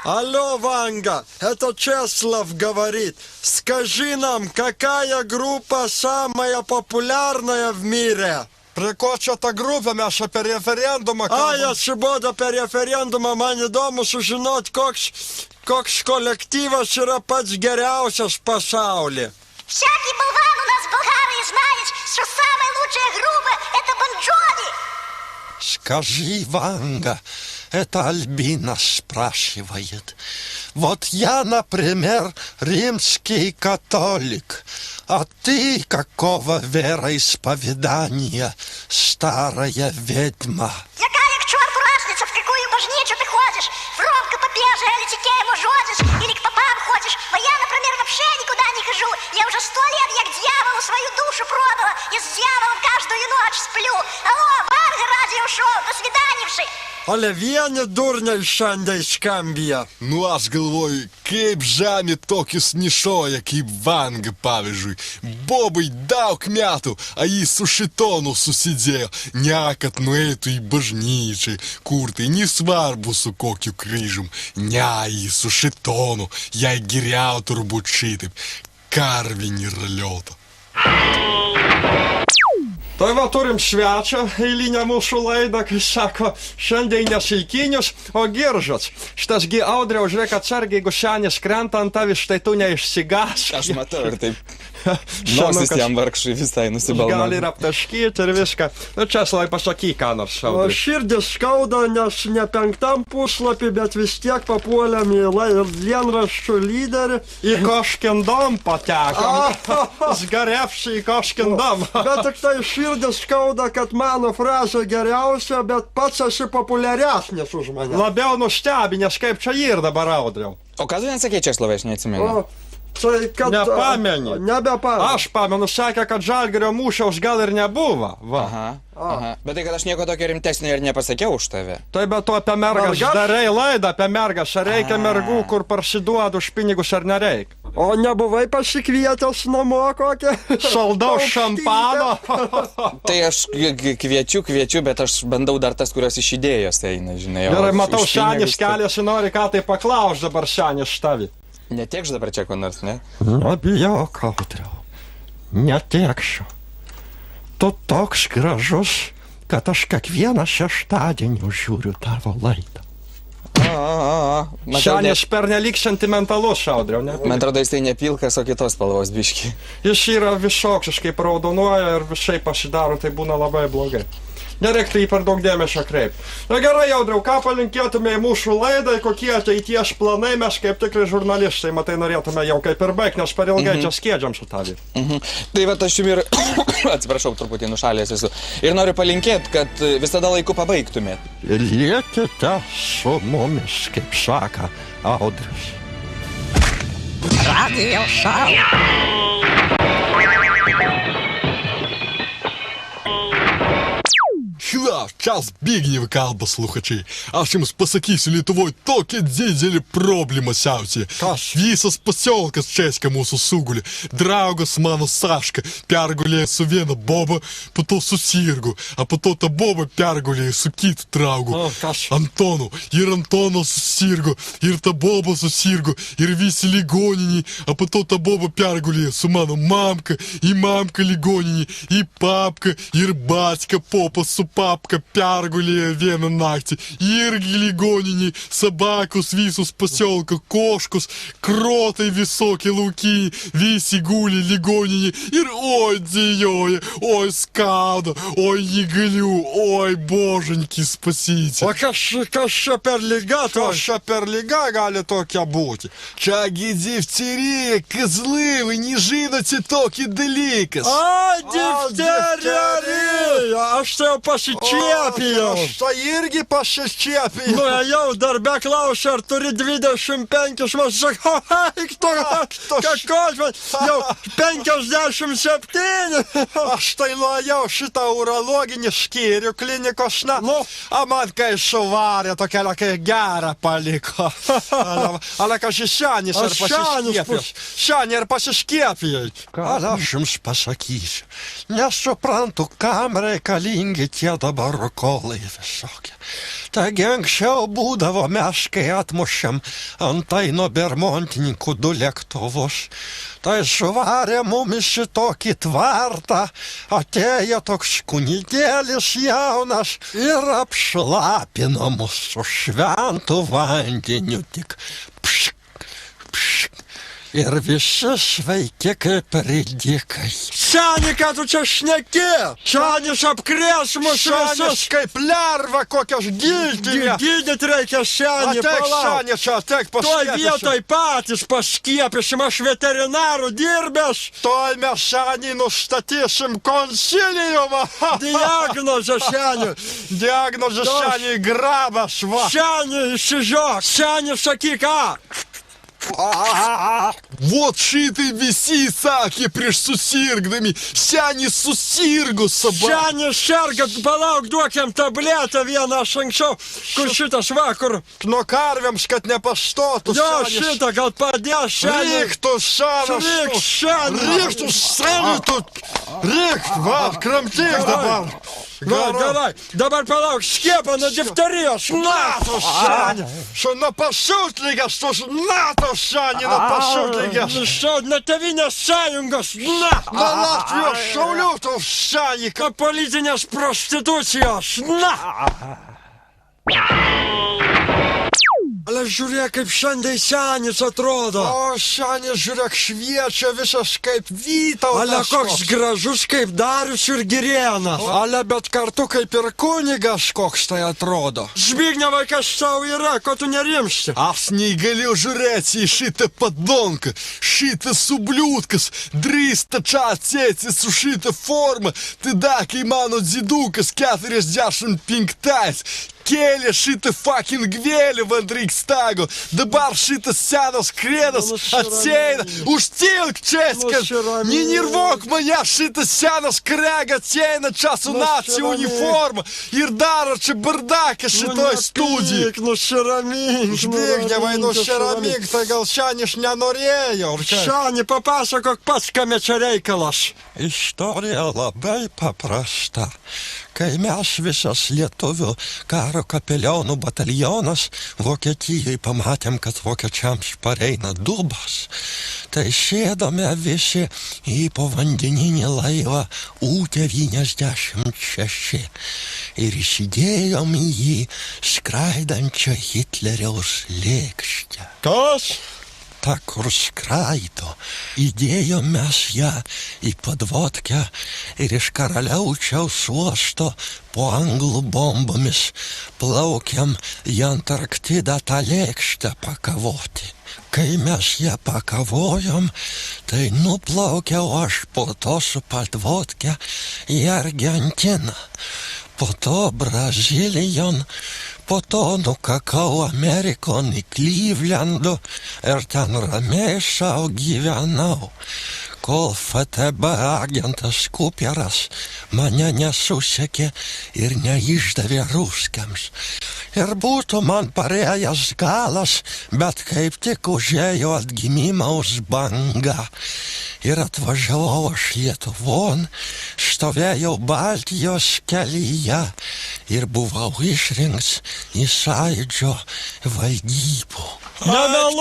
Алло, Ванга, это Чеслав говорит. Скажи нам, какая группа самая популярная в мире? Прикочата група, ми ще per referendumą А я свобода per referendumą, man įdomu sužinot, koks kolektyvas yra pats geriausias pasaulyje. Всякий болван у нас в Болгарии знает, что самая лучшая группа — это Бон Джови. Скажи, Ванга, это Альбина спрашивает. Вот я, например, римский католик, а ты какого вероисповедания, старая ведьма? Какая к черту разница, в какую божницу ты ходишь? В ром к попеже или текему жодишь? Или к попам ходишь? А я, например, вообще никуда не хожу. Я уже 100 лет, я к дьяволу свою душу продала. И с дьяволом каждую ночь сплю. Алло, Ванга ради ушел, до свиданивши. Але vieni durniai šiandien skambija. Nu, aš galvoju, kaip žemė tokius nišoja, kaip Vanga, pavyzdžiui. Bobai daug metų, a jis su šitonu susidėjo. Ne, kad nueitų į bažnyčią, kur tai nesvarbu su kokiu kryžum. Ne, jis su šitonu, jai geriau turbūt šitaip. Karvinį raliotą. Tai va turim svečią, eilinę mūsų laidą, kai sako, šiandien nesilkinius, o giržas. Šitasgi Audriau, žiūrėk atsargiai, jeigu senis krenta ant tavis, štai tu neišsigask. Aš matau ir taip. Nosis jam vargšai visai nusibalno. Gali ir aptaškyti ir viską. Nu, Česlavai, pasakyk, ką nors, Audriau. Širdis skauda, nes ne 5 puslapį, bet vis tiek papuolėm į dienraščių lyderį. Į Koškindom patekom. Zgarevšį į Koškindom. Bet tik tai širdis skauda, kad mano frazė geriausia, bet pats esi populiaresnis už mane. Labiau nustebinęs, kaip čia ir dabar, Audriau. O ką tu nesakei, Česlavai, aš neatsimenu. Nepameni. Nebepameni. Aš pamenu, sakė, kad Žalgirio mūšiaus gal ir nebuvo. Aha. Bet tai, kad aš nieko tokio rimtesnio ir nepasakiau už tave. Tai be to apie mergas darai laidą apie mergas. Ar reikia mergų, kur parsiduodu už pinigus ar nereikia? O nebuvai pasikvietęs namo kokią? Saldaus šampano. Tai aš kviečiu, bet aš bandau dar tas, kurios iš idėjos eina, žinai. Gerai, matau, senis keliasi, nori ką tai paklaus dabar senis štavi. Netiekš dabar čia ko nors, ne? Nebijok, Audriau, netieksiu. Tu toks gražus, kad aš kiekvieną šeštadienį žiūriu tavo laidą. Senis pernelyg sentimentalus, Audriau, ne? Man atrodo, jis tai ne pilkas, o kitos spalvos biški. Jis yra visoks, kaip raudonuoja ir visai pasidaro, tai būna labai blogai. Nereiktų jį per daug dėmesio kreipti. Na gerai, Audriau, ką palinkėtume į mūsų laidą, kokie ateities planai, mes kaip tikrai žurnalistai, matai, norėtume jau kaip ir baigti, nes per ilgai čia skiedžiam su tavį. Tai va, aš jums ir, atsiprašau, truputį nušalės esu, ir noriu palinkėti, kad visada laiku pabaigtumėt. Liekite su mumis, kaip saka Audrius. Radio Show. Хіда, час бігнів, kalba слухачі. Aš jums pasakysiu, Lietuvoj tokia didelė problema siaučia. Visas pasiolkas Česka mūsų sugulė. Draugas mano Saška pergulėjo su viena boba, po to susirgo, a po to ta boba pergulėjo su kitu draugu. Antonu. Ir Antonas susirgo, ir ta boba susirgo, ir visi ligoniniai, a po to ta boba pergulėjo su mano mamka, į mamka ligoninį, į papką, ir bačka popas su papka pergulėjo vieną naktį. Irgi ligoniniai, sabakus visus pasiolka, koškus, krotai visokie laukiniai, visi guli ligoniniai. Ir oi dėjoja, oi skauda, oi negaliu, oi božanki spasyti. O kas čia per liga? Kas čia per liga gali tokia būti? Čiagi difterija, kazlai, вы не žinote tokį dalykas. A, difterija! Aš tai jau pasičiapijau. Aš tai irgi pasičiapijau. Nu, jau darbe klausia, ar turi 25, man sako, eik tu, kakos, jau 57. Aš tai nuėjau šitą urologinį skyrių klinikos, a man kai suvarė tokia gerą paliko. Ale kažkai senis ar pasiskiepijai. Senį ar pasiskiepijai. Gal aš jums pasakysiu, nesuprantu, kam reikalingi tie dabar protokoliai visokie. Taigi anksčiau būdavo meškai atmušiam antai nuo bermontininkų 2 lėktuvus. Tai suvarė mumis šitokį tvartą, atėjo toks kunigėlis jaunas ir apšlapino mus su šventu vandeniu, tik pšk, pšk. Ir visi sveiki kaip ridikai. Seni, ką tu čia šneki? Senis apkrės mus Senis visus. kaip lerva kokios giltinė. Gydyt reikia senį, Ateik, palauk. Senis, ateik Toj paskiepysim. vietoj patys paskiepysim, aš veterinaru dirbęs. Toj mes Senį nustatysim konsiliumą. Diagnozė senių. Diagnozė Senį grabas, va. Senį išsižiok, senį sakyk, ką? Вот šitai visi sakė prieš susirgdami. Senis susirgo собака. Senį serga, palauk, duokiam tabletę vieną aš anksčiau, kur šitas vakar. Nuo karviams, kad nepastotų Jo, Senis. šitą gal padės senį. Riktų Senis. Ryk senį. Riktų Senis, tu. Rikt, va, kramtyk dabar. Gerai, dabar palauk, skiepą nuo difterijos, na! Što nuo pasiutlygas, tos NATO Senį nuo pasiutlygas. Što, nuo Tėvynės sąjungos, na! Nuo Latvijos šaulių tos Senį. Nuo politinės prostitucijos, na! Ale žiūrėk, kaip šiandien senis atrodo. O Senis, žiūrėk, šviečia visas kaip Vytautas. Ale koks gražus kaip Darius ir Girėnas. Ale bet kartu kaip ir kunigas koks tai atrodo. Zbignevai, kas tau yra, ko tu nerimsti? Aš neįgaliu žiūrėti į šitą padonką, šitas subliūdkas, drįsta čia atsėti su šitą formą, tada, kai mano dzidukas 45 kėlė šitą fucking gvėlį ant Reichstago, dabar šitas senas krėdas atsėina, užtilk českas, nenirvok mane, šitas senas krega atsėina čia su nacijų uniforma ir daro čia bardaką šitoj studijai. Nusiramink, Zbignevai, nusiramink, tai gal Senis nenorėjo. Senį, papasakok pats, kame čia reikalas. Istorija labai paprasta. Kai mes visas lietuvių karo kapelionų batalionas Vokietijoje pamatėm, kad vokiečiams pareina dubas, tai sėdome visi į povandeninį laivą U-96 ir įsidėjom į jį skraidančią Hitleriaus lėkštę. Kas? Ta, kur skraido, įdėjom mes ją į podvodkę ir iš Karaliaučiaus uosto po anglų bombomis plaukiam į Antarktidą tą lėkštę pakavoti. Kai mes ją pakavojom, tai nuplaukiau aš po to su podvodke į Argentiną, po to Brazilijon, po to nukakau Amerikon į Klyvlendu ir ten ramiai sau gyvenau, kol FTB agentas Kuperas mane nesusekė ir neišdavė ruskiams. Ir būtų man parėjęs galas, bet kaip tik užėjo atgimimaus banga. Ir atvažiavau aš Lietuvon, stovėjau Baltijos kelyje ir buvau išrinktas į Sąjūdžio valdybų. Nemeluok!